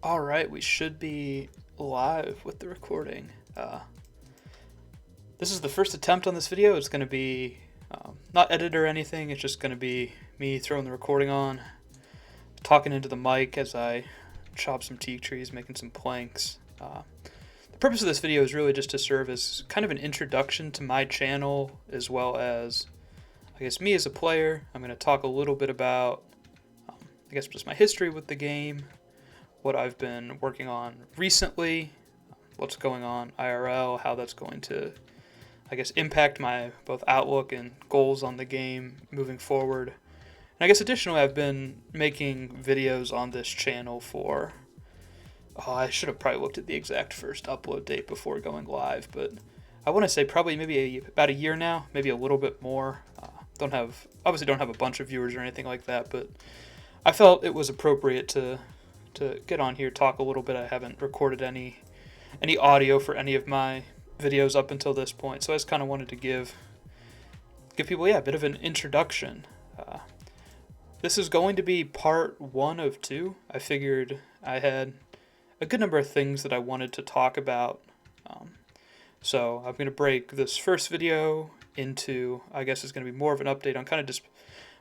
All right, we should be live with the recording. This is the first attempt on this video. It's going to be not edited or anything. It's just going to be me throwing the recording on, talking into the mic as I chop some teak trees, making some planks. The purpose of this video is really just to serve as kind of an introduction to my channel, as well as, I guess, me as a player. I'm going to talk a little bit about, just my history with the game, what I've been working on recently, what's going on IRL, how that's going to, impact my both outlook and goals on the game moving forward. And I guess additionally, I've been making videos on this channel for, I should have probably looked at the exact first upload date before going live, but I want to say probably maybe about a year now, maybe a little bit more. Don't have a bunch of viewers or anything like that, but I felt it was appropriate to get on here, talk a little bit. I haven't recorded any audio for any of my videos up until this point, so I just kind of wanted to give people a bit of an introduction. This is going to be part 1 of 2. I figured I had a good number of things that I wanted to talk about, so I'm going to break this first video into, it's going to be more of an update on kind of just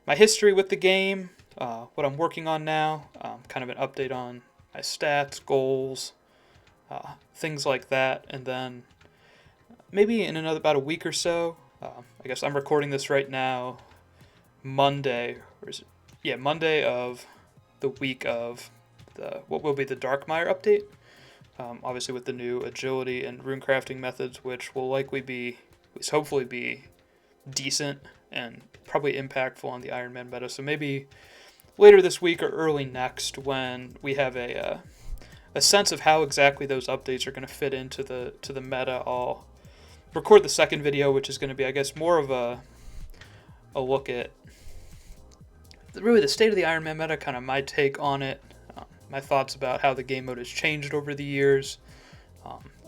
my history with the game, what I'm working on now, kind of an update on my stats, goals, things like that, and then maybe in about a week or so, I'm recording this right now, Monday, Monday of the week of what will be the Darkmire update, obviously with the new agility and runecrafting methods, which will hopefully be decent and probably impactful on the Iron Man meta. So maybe later this week or early next, when we have a sense of how exactly those updates are going to fit into the meta, I'll record the second video, which is going to be, more of a look at really the state of the Iron Man meta, kind of my take on it, my thoughts about how the game mode has changed over the years,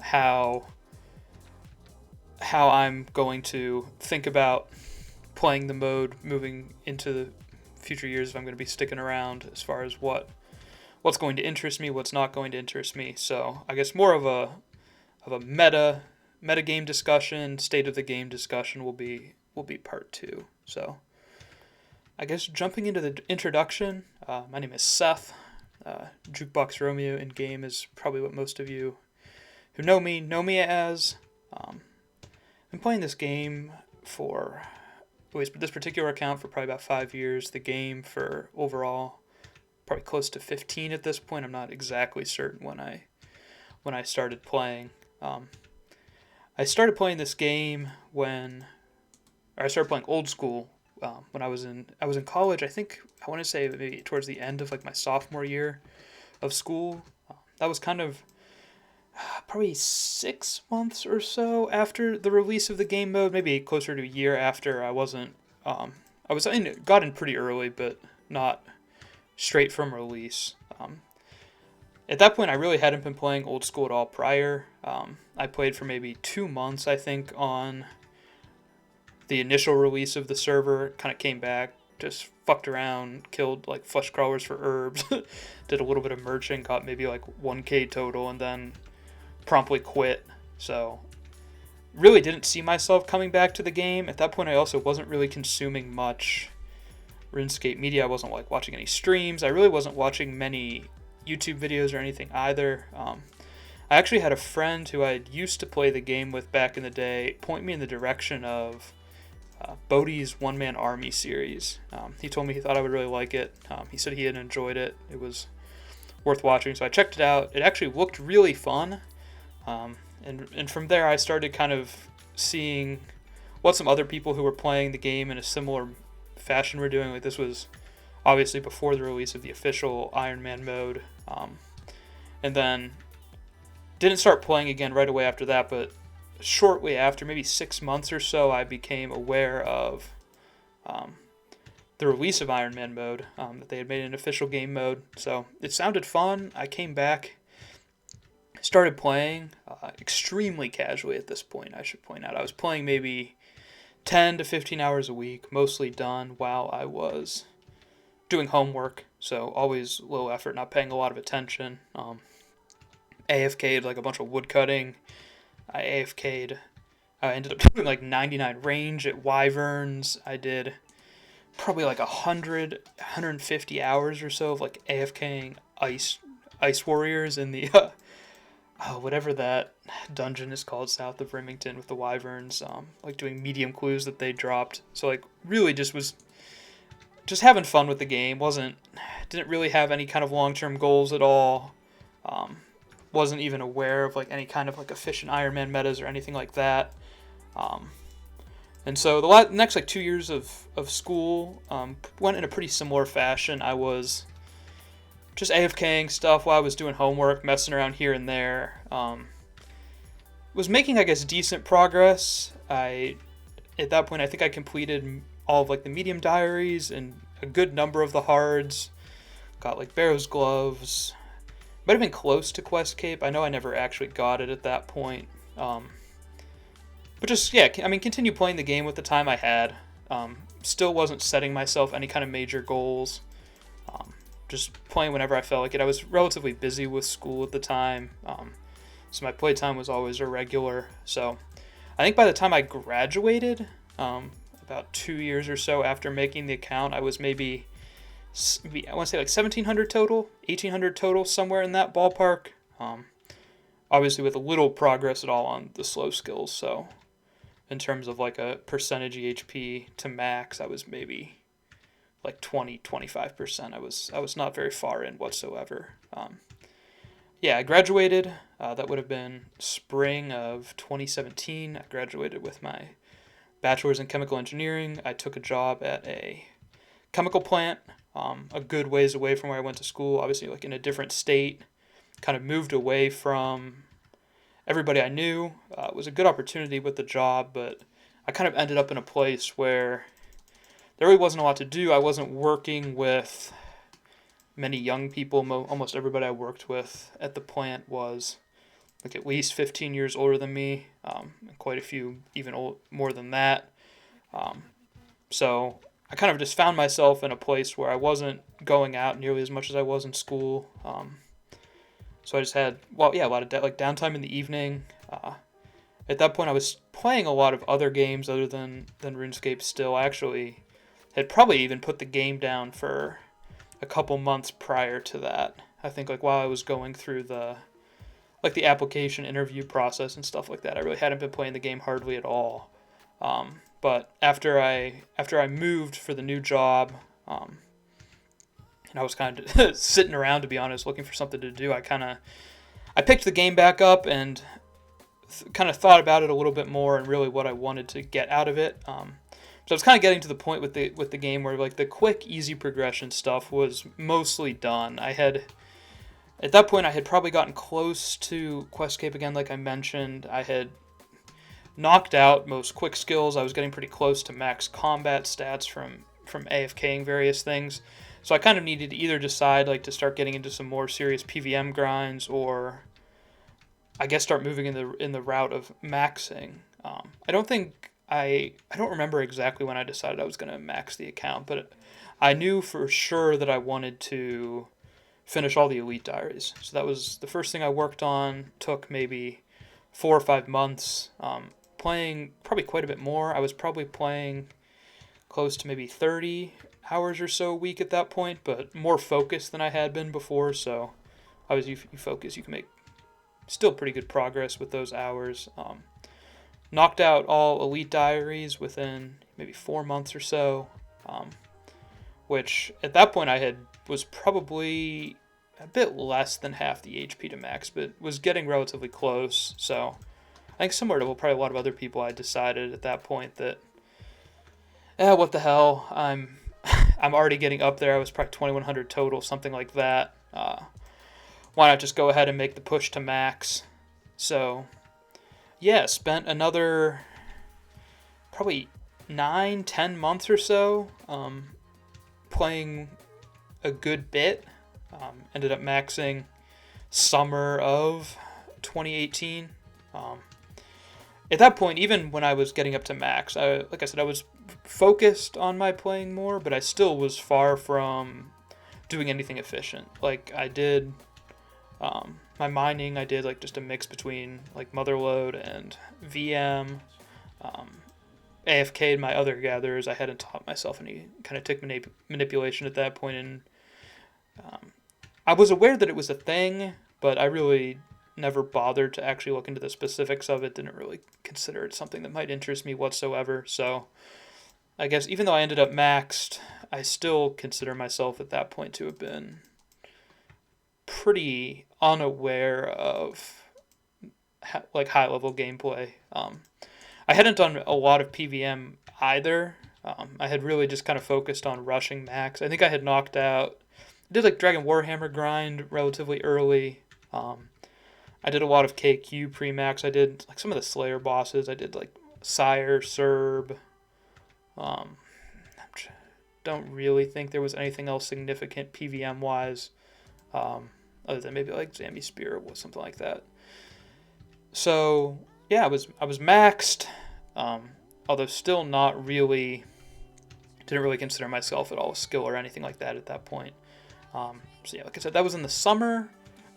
how I'm going to think about playing the mode moving into the future years, if I'm going to be sticking around, as far as what's going to interest me, what's not going to interest me. So I guess more of a meta game discussion, state of the game discussion will be part 2. So I guess jumping into the introduction, my name is Seth. Jukebox Romeo in game is probably what most of you who know me as. I've been playing this game for, at least this particular account, for probably about 5 years. The game for overall probably close to 15 at this point. I'm not exactly certain when I started playing. I started playing this game I started playing old school when I was in college. I want to say maybe towards the end of my sophomore year of school. That was kind of probably 6 months or so after the release of the game mode, maybe closer to a year after. Got in pretty early, but not straight from release. At that point, I really hadn't been playing old school at all prior. I played for maybe 2 months, I think, on the initial release of the server. Kind of came back, just fucked around, killed flesh crawlers for herbs, did a little bit of merchant, got maybe 1k total, and then promptly quit. So really didn't see myself coming back to the game. At that point, I also wasn't really consuming much RuneScape media. I wasn't watching any streams. I really wasn't watching many YouTube videos or anything either. I actually had a friend who I used to play the game with back in the day point me in the direction of Bodhi's One Man Army series. He told me he thought I would really like it. He said he had enjoyed it. It was worth watching, so I checked it out. It actually looked really fun. And from there, I started kind of seeing what some other people who were playing the game in a similar fashion were doing. This was obviously before the release of the official Iron Man mode. And then didn't start playing again right away after that, but shortly after, maybe 6 months or so, I became aware of the release of Iron Man mode, that they had made an official game mode. So it sounded fun. I came back, started playing extremely casually at this point, I should point out. I was playing maybe 10 to 15 hours a week, mostly done while I was doing homework, so always low effort, not paying a lot of attention. AFK'd like a bunch of woodcutting. I AFK'd. I ended up doing like 99 range at Wyverns. I did probably like 150 hours or so of like AFKing ice warriors in the whatever that dungeon is called south of Remington with the Wyverns. Like doing medium clues that they dropped. So like really was just having fun with the game. Didn't really have any kind of long-term goals at all. Wasn't even aware of like any kind of like efficient Iron Man metas or anything like that. And so the next like 2 years of school went in a pretty similar fashion. I was just AFKing stuff while I was doing homework, messing around here and there. Was making, I guess, decent progress. At that point, I think I completed all of like the medium diaries and a good number of the hards. Got like Barrow's gloves. Might have been close to Quest Cape. I know I never actually got it at that point. But just, yeah, I mean, continue playing the game with the time I had. Still wasn't setting myself any kind of major goals. Just playing whenever I felt like it. I was relatively busy with school at the time. So my playtime was always irregular. So I think by the time I graduated, about 2 years or so after making the account, I was maybe I want to say like 1,700 total, 1,800 total, somewhere in that ballpark. Obviously with a little progress at all on the slow skills. So in terms of like a percentage EHP to max, I was maybe like 20-25%. I was not very far in whatsoever. Yeah, I graduated. That would have been spring of 2017. I graduated with my bachelor's in chemical engineering. I took a job at a chemical plant, a good ways away from where I went to school, obviously like in a different state. Kind of moved away from everybody I knew. It was a good opportunity with the job, but I kind of ended up in a place where there really wasn't a lot to do. I wasn't working with many young people. Almost everybody I worked with at the plant was like at least 15 years older than me, and quite a few even more than that. So I kind of just found myself in a place where I wasn't going out nearly as much as I was in school. So I just had, a lot of downtime in the evening. At that point, I was playing a lot of other games other than RuneScape still. I actually had probably even put the game down for a couple months prior to that. I think like while I was going through the application interview process and stuff like that, I really hadn't been playing the game hardly at all. But after I moved for the new job, and I was kind of sitting around, to be honest, looking for something to do, I picked the game back up and kind of thought about it a little bit more and really what I wanted to get out of it. So I was kind of getting to the point with the game where like the quick, easy progression stuff was mostly done. At that point, I had probably gotten close to Questcape again, like I mentioned. I had knocked out most quick skills. I was getting pretty close to max combat stats from AFKing various things. So I kind of needed to either decide like to start getting into some more serious PVM grinds, or I guess start moving in the route of maxing. I don't remember exactly when I decided I was going to max the account, but I knew for sure that I wanted to finish all the Elite Diaries. So that was the first thing I worked on. Took maybe 4 or 5 months. Playing probably quite a bit more. I was probably playing close to maybe 30 hours or so a week at that point, but more focused than I had been before. So obviously if you focus, you can make still pretty good progress with those hours. Knocked out all Elite Diaries within maybe 4 months or so, which at that point was probably a bit less than half the HP to max, but was getting relatively close. So I think similar to probably a lot of other people, I decided at that point that, what the hell, I'm already getting up there. I was probably 2,100 total, something like that. Why not just go ahead and make the push to max? So yeah, spent another probably 9-10 months or so playing a good bit. Ended up maxing summer of 2018. At that point, even when I was getting up to max, like I said, I was focused on my playing more, but I still was far from doing anything efficient. Like I did my mining, I did like just a mix between like Motherlode and VM. Um, AFK'd my other gatherers. I hadn't taught myself any kind of tick manipulation at that point, and um, I was aware that it was a thing, but I really never bothered to actually look into the specifics of it. Didn't really consider it something that might interest me whatsoever. So I guess even though I ended up maxed, I still consider myself at that point to have been pretty unaware of like high level gameplay. I hadn't done a lot of PVM either. I had really just kind of focused on rushing max. I think I had knocked out. I did like Dragon Warhammer grind relatively early. I did a lot of KQ pre-max. I did like some of the Slayer bosses. I did like Sire, Serb. Um, don't really think there was anything else significant PVM wise, other than maybe like Zambi Spear or something like that. So yeah, I was maxed, although still not really. Didn't really consider myself at all a skill or anything like that at that point. So yeah, like I said, that was in the summer.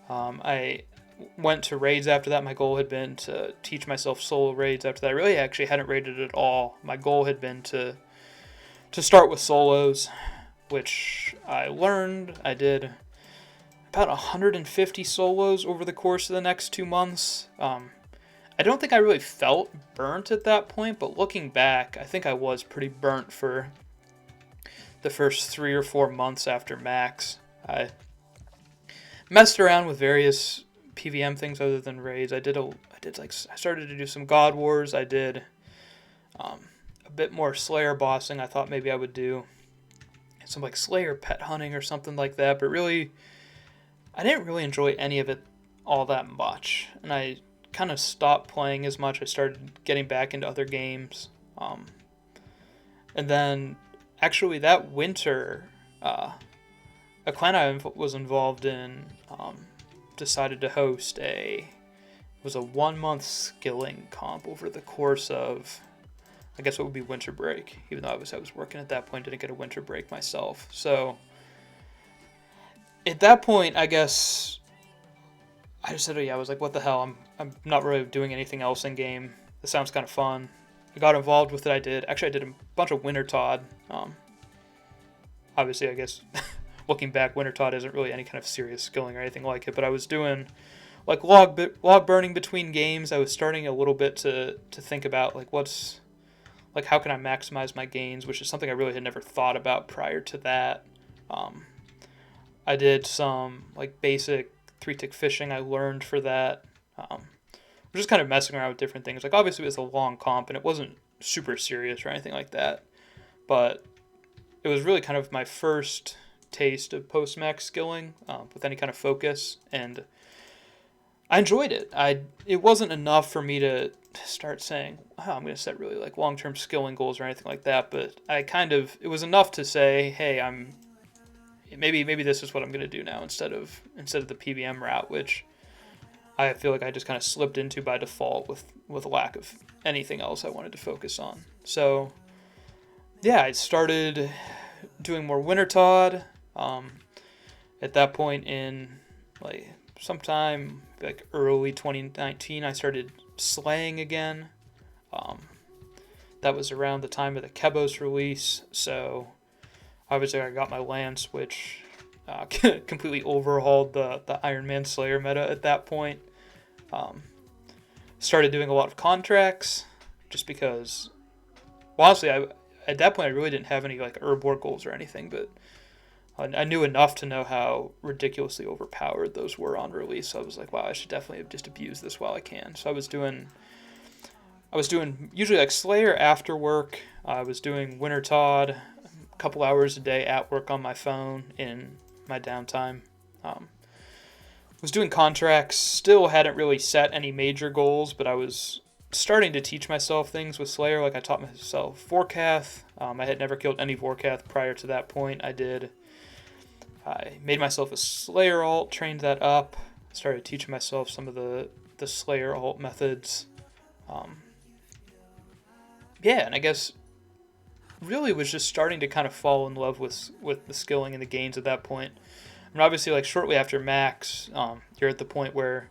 I went to raids after that. My goal had been to teach myself solo raids after that. I really actually hadn't raided at all. My goal had been to start with solos, which I learned. I did about 150 solos over the course of the next 2 months. I don't think I really felt burnt at that point, but looking back, I think I was pretty burnt for the first 3 or 4 months after max. I messed around with various PVM things other than raids. I started to do some God Wars. I did a bit more Slayer bossing. I thought maybe I would do some like Slayer pet hunting or something like that, but really, I didn't really enjoy any of it all that much, and I kind of stopped playing as much. I started getting back into other games, and then actually that winter, a clan I was involved in decided to host it was a 1 month skilling comp over the course of, I guess it would be winter break, even though I was working at that point, didn't get a winter break myself. So at that point, I guess I just said, oh yeah, I was like, what the hell? I'm not really doing anything else in game. This sounds kind of fun. I got involved with it. I did a bunch of Wintertodt. Obviously, I guess looking back, Wintertodt isn't really any kind of serious skilling or anything like it. But I was doing like log burning between games. I was starting a little bit to think about like how can I maximize my gains, which is something I really had never thought about prior to that. I did some like basic 3-tick fishing. I learned for that. We're just kind of messing around with different things. Like obviously it was a long comp and it wasn't super serious or anything like that, but it was really kind of my first taste of post-max skilling with any kind of focus, and I enjoyed it. It wasn't enough for me to start saying, oh, I'm going to set really like long-term skilling goals or anything like that, but it was enough to say, hey, maybe this is what I'm going to do now instead of the PVM route, which I feel like I just kind of slipped into by default with a lack of anything else I wanted to focus on. So yeah, I started doing more Wintertodt. At that point in like sometime like early 2019, I started slaying again. That was around the time of the Kebos release, so obviously I got my lance, which completely overhauled the Iron Man Slayer meta at that point. Started doing a lot of contracts, just because, well, honestly, at that point I really didn't have any like Urborg goals or anything, but I knew enough to know how ridiculously overpowered those were on release. So I was like, wow, I should definitely just abuse this while I can. So I was doing usually like Slayer after work. I was doing Wintertodt a couple hours a day at work on my phone in my downtime. Was doing contracts, still hadn't really set any major goals, but I was starting to teach myself things with Slayer. Like I taught myself Vorkath. I had never killed any Vorkath prior to that point. I made myself a Slayer alt, trained that up, started teaching myself some of the Slayer alt methods. Yeah, and I guess really was just starting to kind of fall in love with the skilling and the gains at that point. And obviously, like shortly after max, you're at the point where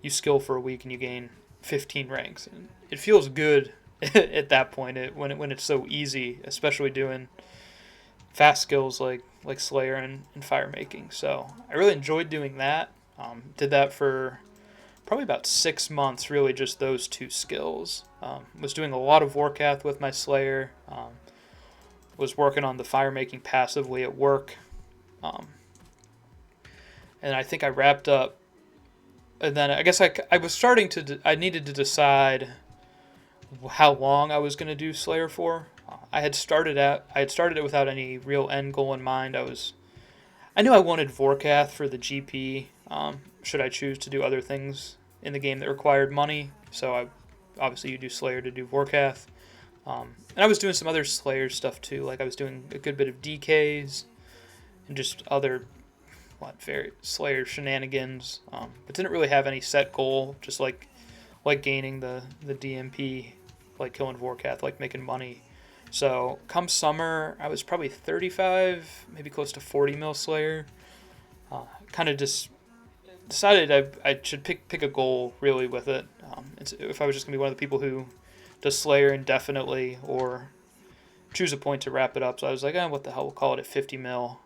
you skill for a week and you gain 15 ranks, and it feels good at that point when it's so easy, especially doing fast skills like Slayer and fire making. So I really enjoyed doing that. Did that for probably about 6 months, really just those two skills. Was doing a lot of Vorkath with my Slayer. Was working on the fire making passively at work. And I think I wrapped up. And then I guess I was starting to, I needed to decide how long I was going to do Slayer for. I had started it without any real end goal in mind. I knew I wanted Vorkath for the GP, should I choose to do other things in the game that required money. So obviously you do Slayer to do Vorkath. And I was doing some other Slayer stuff too, like I was doing a good bit of DKs and just other very Slayer shenanigans, but didn't really have any set goal, just like gaining the DMP, like killing Vorkath, like making money. So come summer, I was probably 35, maybe close to 40 mil Slayer. Kind of just decided I should pick a goal really with it. If I was just going to be one of the people who does Slayer indefinitely or choose a point to wrap it up. So I was like, what the hell, we'll call it at 50 mil.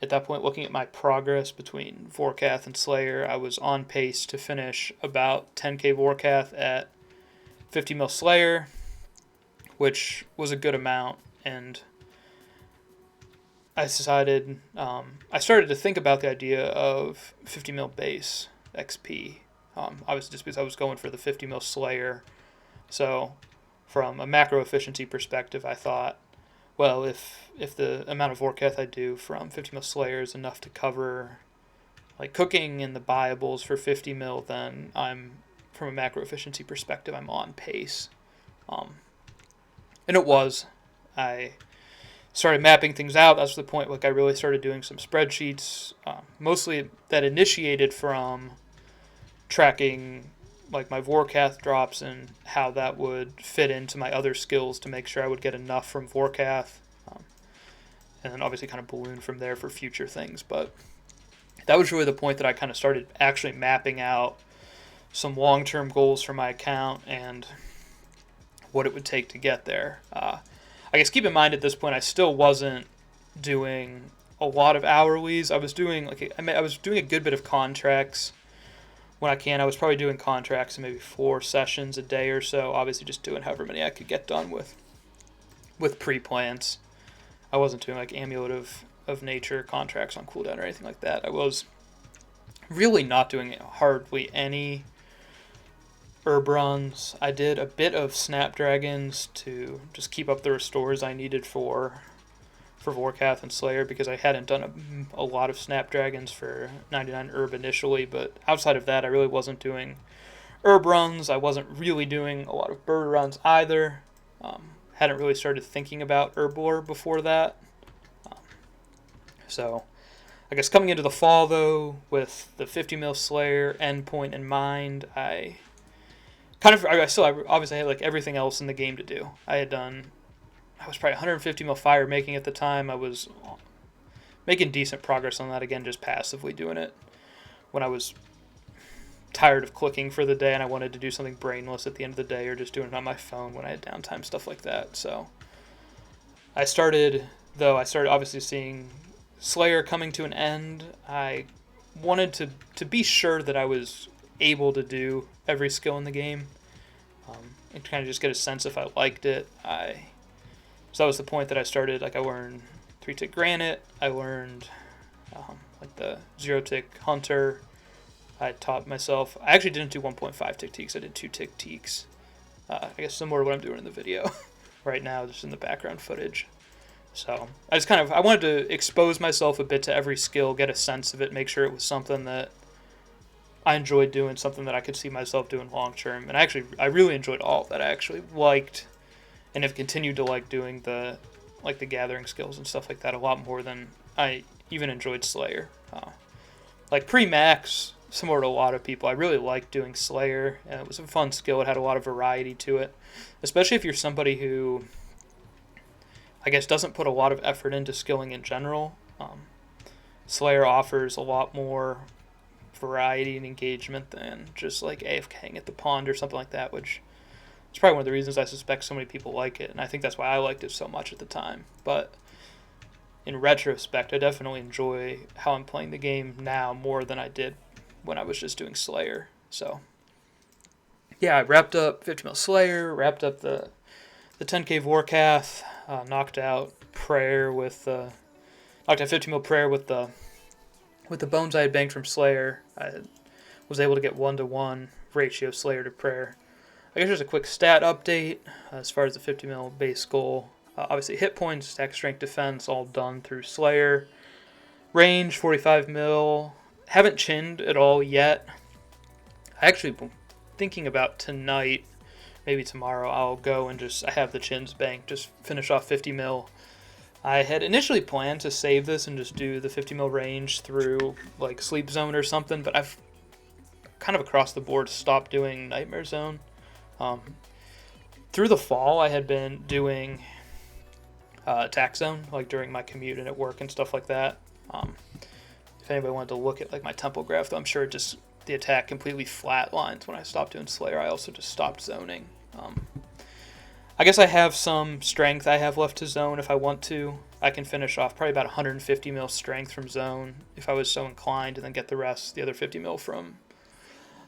At that point, looking at my progress between Vorkath and Slayer, I was on pace to finish about 10k Vorkath at 50 mil Slayer, which was a good amount. And I decided, I started to think about the idea of 50 mil base XP. Obviously, just because I was going for the 50 mil Slayer. So, from a macro efficiency perspective, I thought, well, if the amount of Vorkath I do from 50 mil Slayer is enough to cover like cooking and the buyables for 50 mil, then from a macro efficiency perspective, I'm on pace. And it was. I started mapping things out. That's the point. Like I really started doing some spreadsheets, mostly that initiated from tracking like my Vorkath drops and how that would fit into my other skills to make sure I would get enough from Vorkath, and then obviously kind of balloon from there for future things. But that was really the point that I kind of started actually mapping out some long-term goals for my account and what it would take to get there. I guess keep in mind at this point I still wasn't doing a lot of hourlies. I was doing a good bit of contracts. When I can, I was probably doing contracts in maybe 4 sessions a day or so. Obviously, just doing however many I could get done with pre-plans. I wasn't doing like Amulet of Nature contracts on cooldown or anything like that. I was really not doing hardly any herb runs. I did a bit of Snapdragons to just keep up the restores I needed for Vorkath and Slayer, because I hadn't done a lot of Snapdragons for 99 herb initially, but outside of that I really wasn't doing herb runs. I wasn't really doing a lot of bird runs either. Hadn't really started thinking about herb lore before that. So I guess coming into the fall though, with the 50 mil Slayer endpoint in mind, I obviously had like everything else in the game to do. I was probably 150 mil fire making at the time. I was making decent progress on that, again, just passively doing it when I was tired of clicking for the day and I wanted to do something brainless at the end of the day, or just doing it on my phone when I had downtime, stuff like that. So I started obviously seeing Slayer coming to an end. I wanted to be sure that I was able to do every skill in the game, and kind of just get a sense if I liked it. So that was the point that I started. Like I learned 3-tick Granite. I learned like the 0-tick Hunter. I taught myself. I actually didn't do 1.5-tick Teaks. I did 2-tick Teaks. I guess similar to what I'm doing in the video right now, just in the background footage. So I wanted to expose myself a bit to every skill, get a sense of it, make sure it was something that I enjoyed doing, something that I could see myself doing long term. And I really enjoyed all of that. I actually liked and have continued to like doing the gathering skills and stuff like that a lot more than I even enjoyed Slayer. Like pre-max, similar to a lot of people, I really liked doing Slayer, and it was a fun skill. It had a lot of variety to it, especially if you're somebody who I guess, doesn't put a lot of effort into skilling in general. Slayer offers a lot more variety and engagement than just like AFKing at the pond or something like that, which is probably one of the reasons I suspect so many people like it, and I think that's why I liked it so much at the time. But in retrospect, I definitely enjoy how I'm playing the game now more than I did when I was just doing Slayer. So yeah, I wrapped up 50 mil Slayer, wrapped up the 10k Vorkath, knocked out Prayer with knocked out 50 mil Prayer with the bones I had banked from Slayer. I was able to get 1-to-1 ratio Slayer to Prayer. I guess there's a quick stat update as far as the 50 mil base goal. Obviously, hit points, attack, strength, defense, all done through Slayer. Range 45 mil. Haven't chinned at all yet. I actually been thinking about tonight, maybe tomorrow, I'll go and I have the chins banked, just finish off 50 mil. I had initially planned to save this and just do the 50 mil range through like Sleep Zone or something, but I've kind of across the board stopped doing Nightmare Zone. Through the fall, I had been doing Attack Zone, like during my commute and at work and stuff like that. If anybody wanted to look at like my tempo graph, though, I'm sure just the attack completely flatlines when I stopped doing Slayer. I also just stopped zoning. I guess I have some strength I have left to zone if I want to. I can finish off probably about 150 mil strength from zone if I was so inclined, and then get the other 50 mil from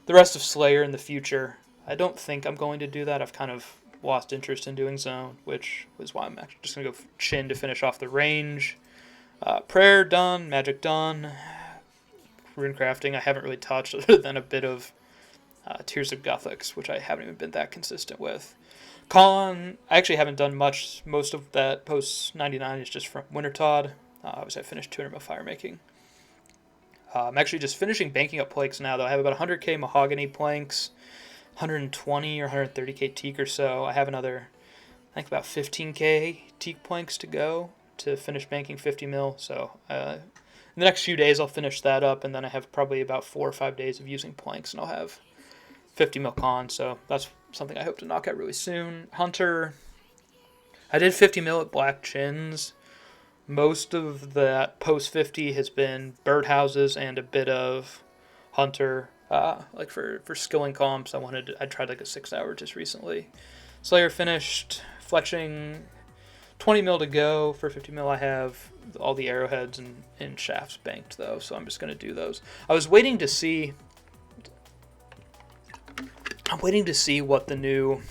the rest of Slayer in the future. I don't think I'm going to do that. I've kind of lost interest in doing zone, which is why I'm actually just going to go chin to finish off the range. Prayer done, magic done. Rune crafting I haven't really touched other than a bit of Tears of Guthix, which I haven't even been that consistent with. Colin, I actually haven't done much. Most of that post 99 is just from Wintertodd. Obviously, I finished 200 mil fire making. I'm actually just finishing banking up planks now, though. I have about 100k mahogany planks, 120 or 130k teak or so. I have another, I think about 15k teak planks to go to finish banking 50 mil. So in the next few days, I'll finish that up, and then I have probably about 4 or 5 days of using planks, and I'll have 50 mil con. So that's something I hope to knock out really soon. Hunter, I did 50 mil at Black Chins. Most of that post 50 has been birdhouses and a bit of Hunter. Like for skilling comps, I tried like a 6-hour just recently. Slayer finished, fletching 20 mil to go. For 50 mil, I have all the arrowheads and shafts banked though, so I'm just going to do those. I'm waiting to see what the new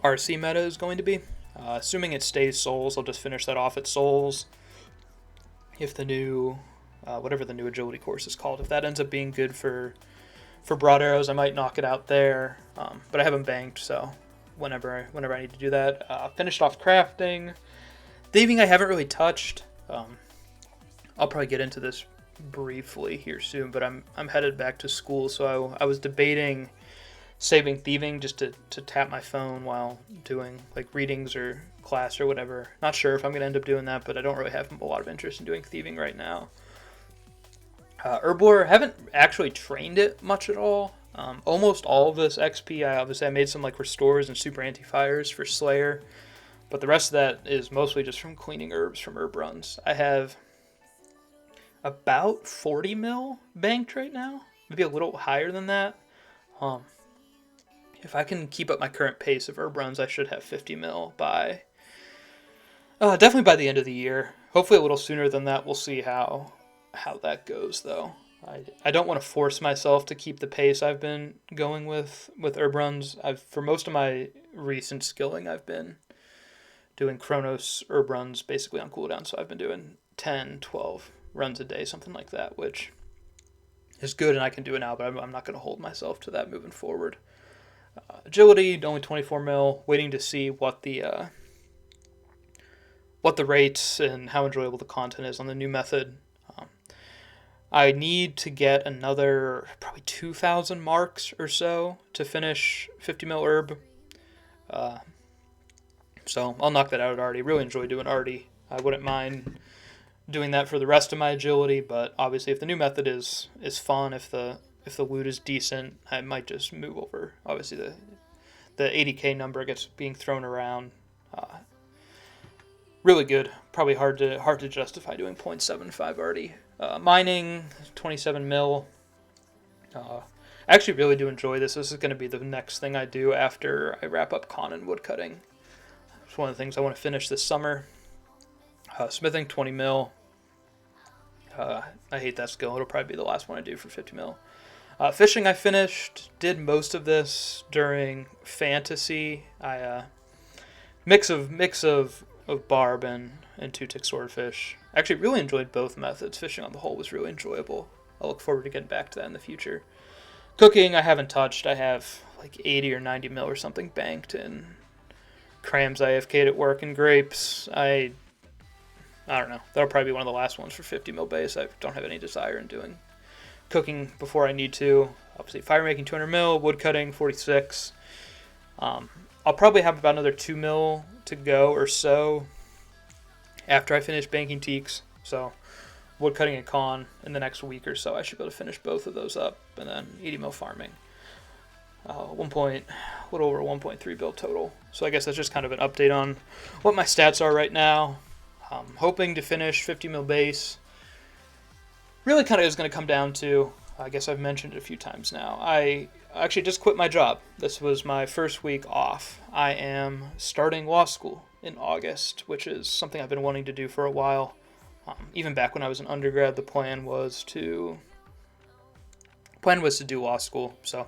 RC meta is going to be. Assuming it stays Souls, I'll just finish that off at Souls. If the new, whatever the new agility course is called, if that ends up being good for broad arrows, I might knock it out there. But I haven't banked, so whenever I need to do that. Finished off crafting. Thieving I haven't really touched. I'll probably get into this briefly here soon, but I'm headed back to school, so I was debating saving thieving just to tap my phone while doing like readings or class or whatever. Not sure if I'm going to end up doing that, but I don't really have a lot of interest in doing thieving right now. Herblore, haven't actually trained it much at all. Almost all of this XP, I made some like restores and super anti-fires for Slayer, but the rest of that is mostly just from cleaning herbs from herb runs. I have about 40 mil banked right now, maybe a little higher than that. If I can keep up my current pace of herb runs, I should have 50 mil by definitely by the end of the year. Hopefully a little sooner than that. We'll see how that goes, though. I don't want to force myself to keep the pace I've been going with herb runs. For most of my recent skilling, I've been doing Chronos herb runs basically on cooldown, so I've been doing 10, 12 runs a day, something like that, which is good, and I can do it now, but I'm not going to hold myself to that moving forward. Agility, only 24 mil, waiting to see what the rates and how enjoyable the content is on the new method. I need to get another probably 2,000 marks or so to finish 50 mil herb. So I'll knock that out at Artie. Really enjoy doing Artie. I wouldn't mind doing that for the rest of my agility, but obviously if the new method is fun, if the loot is decent, I might just move over. Obviously the 80k number gets being thrown around. really good. Probably hard to justify doing 0.75 already. Mining, 27 mil. I actually really do enjoy this. This is going to be the next thing I do after I wrap up con and woodcutting. It's one of the things I want to finish this summer. Smithing, 20 mil. I hate that skill. It'll probably be the last one I do for 50 mil. Fishing I finished. Did most of this during fantasy. I mix of barb and two-tick swordfish. Actually, really enjoyed both methods. Fishing on the whole was really enjoyable. I'll look forward to getting back to that in the future. Cooking I haven't touched. I have like 80 or 90 mil or something banked in crams I AFK'd at work and grapes. I don't know. That'll probably be one of the last ones for 50 mil base. I don't have any desire in doing cooking before I need to. Obviously, fire making 200 mil, wood cutting 46. I'll probably have about another 2 mil to go or so after I finish banking teaks. So wood cutting and con in the next week or so. I should be able to finish both of those up, and then 80 mil farming. A little over 1.3 bill total. So I guess that's just kind of an update on what my stats are right now. Hoping to finish 50 mil base. Really kind of is going to come down to, I guess I've mentioned it a few times now, I actually just quit my job. This was my first week off. I am starting law school in August, which is something I've been wanting to do for a while. Even back when I was an undergrad, the plan was to do law school. So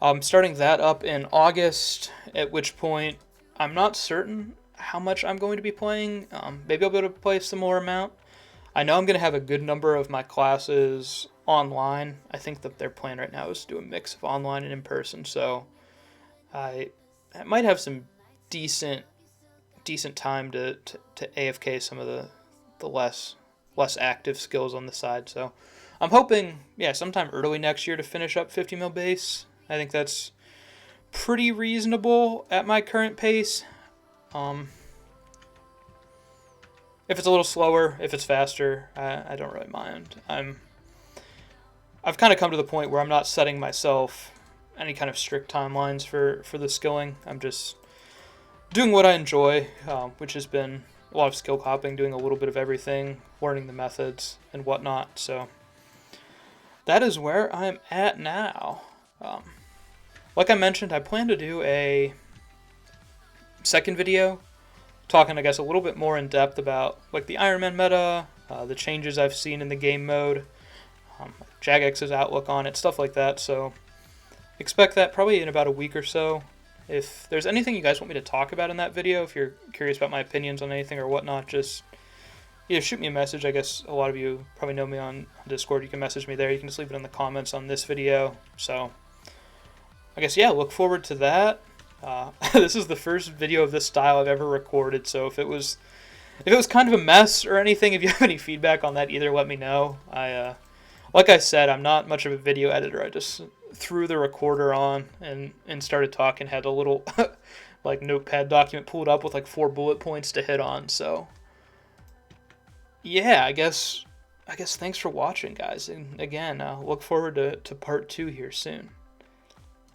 I'm starting that up in August, at which point I'm not certain how much I'm going to be playing. Maybe I'll be able to play some more amount. I know I'm going to have a good number of my classes online. I think that their plan right now is to do a mix of online and in person, so I might have some decent time to AFK some of the less active skills on the side. So I'm hoping, sometime early next year to finish up 50 mil base. I think that's pretty reasonable at my current pace. If it's a little slower, if it's faster, I don't really mind. I've kind of come to the point where I'm not setting myself any kind of strict timelines for the skilling. I'm just doing what I enjoy, which has been a lot of skill hopping, doing a little bit of everything, learning the methods and whatnot. So that is where I'm at now. Like I mentioned, I plan to do a second video talking, I guess, a little bit more in depth about like the Iron Man meta, the changes I've seen in the game mode, Jagex's outlook on it, stuff like that. So expect that probably in about a week or so. If there's anything you guys want me to talk about in that video, if you're curious about my opinions on anything or whatnot, just either shoot me a message. I guess a lot of you probably know me on Discord. You can message me there. You can just leave it in the comments on this video. So I guess, look forward to that. This is the first video of this style I've ever recorded, so if it was kind of a mess or anything, if you have any feedback on that, either let me know. Like I said, I'm not much of a video editor. I just threw the recorder on and started talking, had a little like notepad document pulled up with like 4 bullet points to hit on. So I guess thanks for watching, guys, and again, look forward to part 2 here soon.